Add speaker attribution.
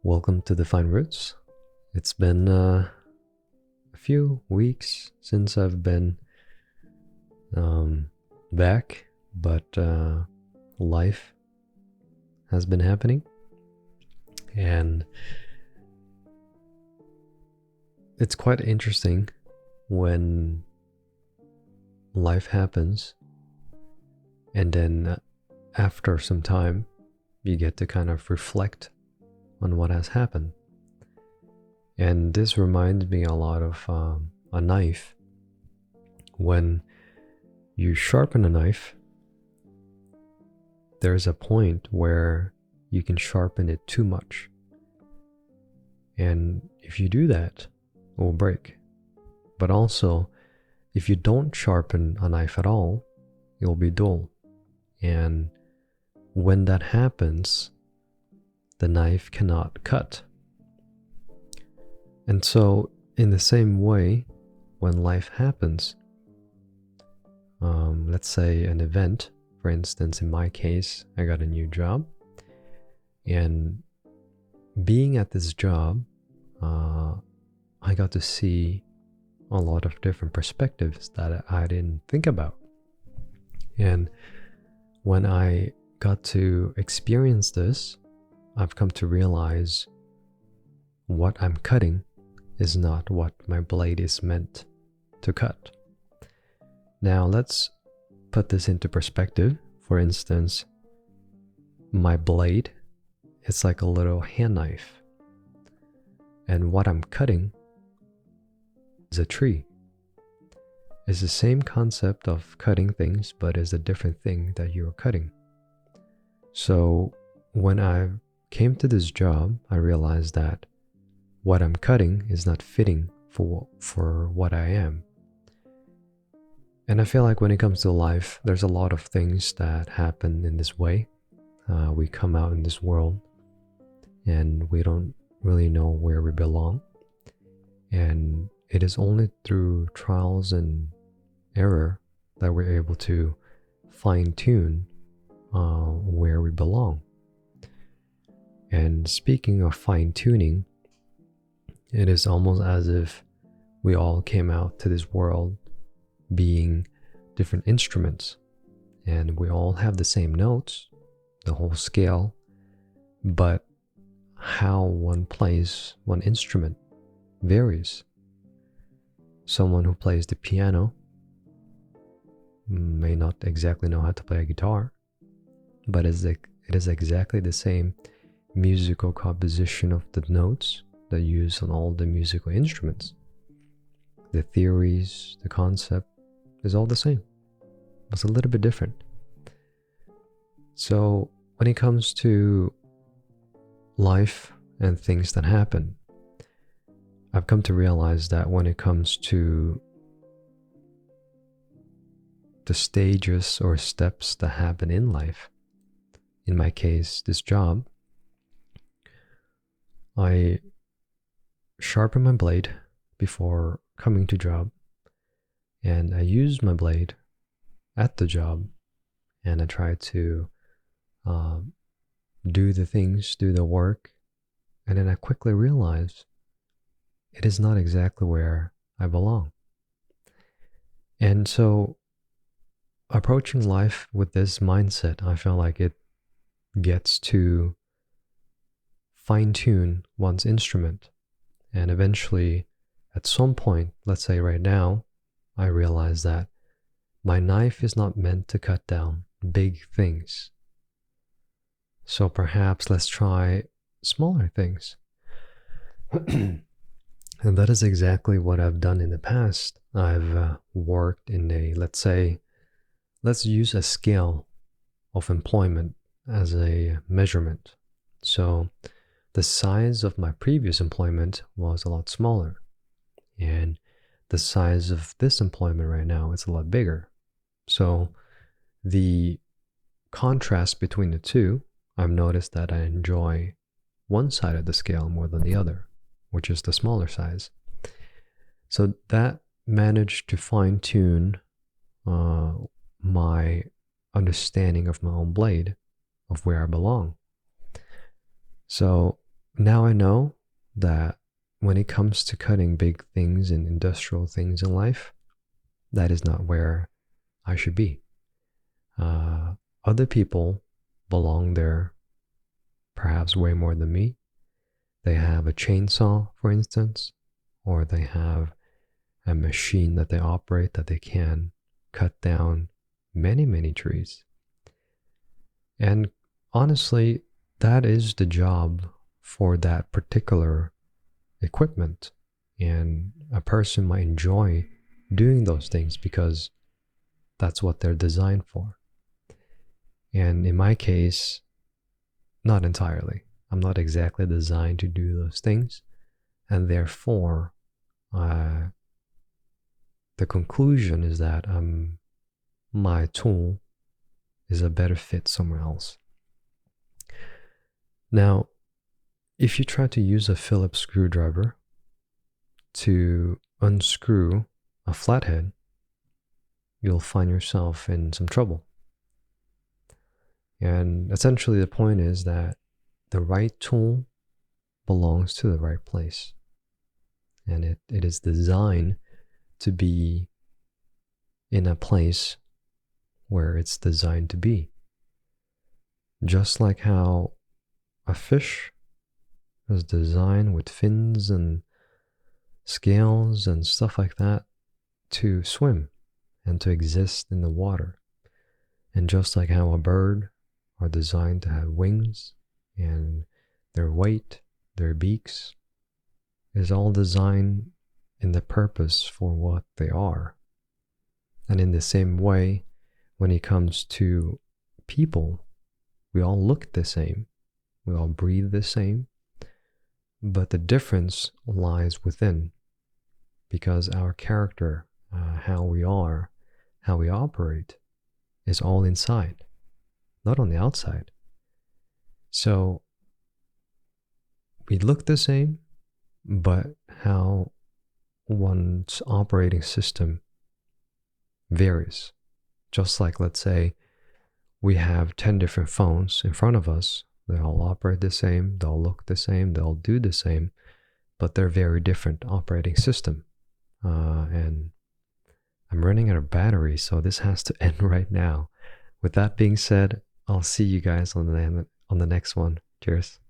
Speaker 1: Welcome to the Fine Roots. It's been a few weeks since I've been back, but life has been happening, and it's quite interesting when life happens, and then after some time, you get to kind of reflect on what has happened. And this reminds me a lot of a knife. When you sharpen a knife, there's a point where you can sharpen it too much. And if you do that, it will break. But also, if you don't sharpen a knife at all, it will be dull. And when that happens, the knife cannot cut. And so, in the same way, when life happens, let's say an event, for instance, in my case, I got a new job, and being at this job, I got to see a lot of different perspectives that I didn't think about. And when I got to experience this, I've come to realize what I'm cutting is not what my blade is meant to cut. Now let's put this into perspective. For instance, my blade is like a little hand knife, and what I'm cutting is a tree. It's the same concept of cutting things, but it's a different thing that you're cutting. So when I came to this job, I realized that what I'm cutting is not fitting for what I am. And I feel like when it comes to life, there's a lot of things that happen in this way. We come out in this world and we don't really know where we belong. And it is only through trials and error that we're able to fine tune where we belong. And speaking of fine tuning, it is almost as if we all came out to this world being different instruments, and we all have the same notes, the whole scale, but how one plays one instrument varies. Someone who plays the piano may not exactly know how to play a guitar, but it is exactly the same musical composition of the notes that you use on all the musical instruments. The theories, the concept is all the same. It's a little bit different. So when it comes to life and things that happen, I've come to realize that when it comes to the stages or steps that happen in life, in my case, this job, I sharpen my blade before coming to job, and I use my blade at the job, and I try to do the things, do the work, and then I quickly realize it is not exactly where I belong. And so approaching life with this mindset, I feel like it gets to fine-tune one's instrument. And eventually, at some point, let's say right now, I realize that my knife is not meant to cut down big things. So perhaps let's try smaller things. And that is exactly what I've done in the past. I've worked in let's use a scale of employment as a measurement. So the size of my previous employment was a lot smaller, and the size of this employment right now is a lot bigger. So the contrast between the two, I've noticed that I enjoy one side of the scale more than the other, which is the smaller size. So that managed to fine tune my understanding of my own blade, of where I belong. So Now I know that when it comes to cutting big things and industrial things in life, that is not where I should be. Uh, Other people belong there perhaps way more than me. They have a chainsaw, for instance, or they have a machine that they operate that they can cut down many, many trees. And honestly, that is the job for that particular equipment. And a person might enjoy doing those things because that's what they're designed for. And in my case, not entirely. I'm not exactly designed to do those things. And therefore, uh, the conclusion is that my tool is a better fit somewhere else. Now, if you try to use a Phillips screwdriver to unscrew a flathead, you'll find yourself in some trouble. And essentially, the point is that the right tool belongs to the right place. And it is designed to be in a place where it's designed to be. Just like how a fish is designed with fins and scales and stuff like that to swim and to exist in the water. And just like how a bird are designed to have wings and their weight, their beaks, is all designed in the purpose for what they are. And in the same way, when it comes to people, we all look the same, we all breathe the same, but the difference lies within, because our character, how we are, how we operate, is all inside, not on the outside. So we look the same, but how one's operating system varies. Just like, let's say, we have 10 different phones in front of us. They all operate the same, they all look the same, they all do the same, but they're very different operating system. And I'm running out of battery, so this has to end right now. With that being said, I'll see you guys on the next one. Cheers.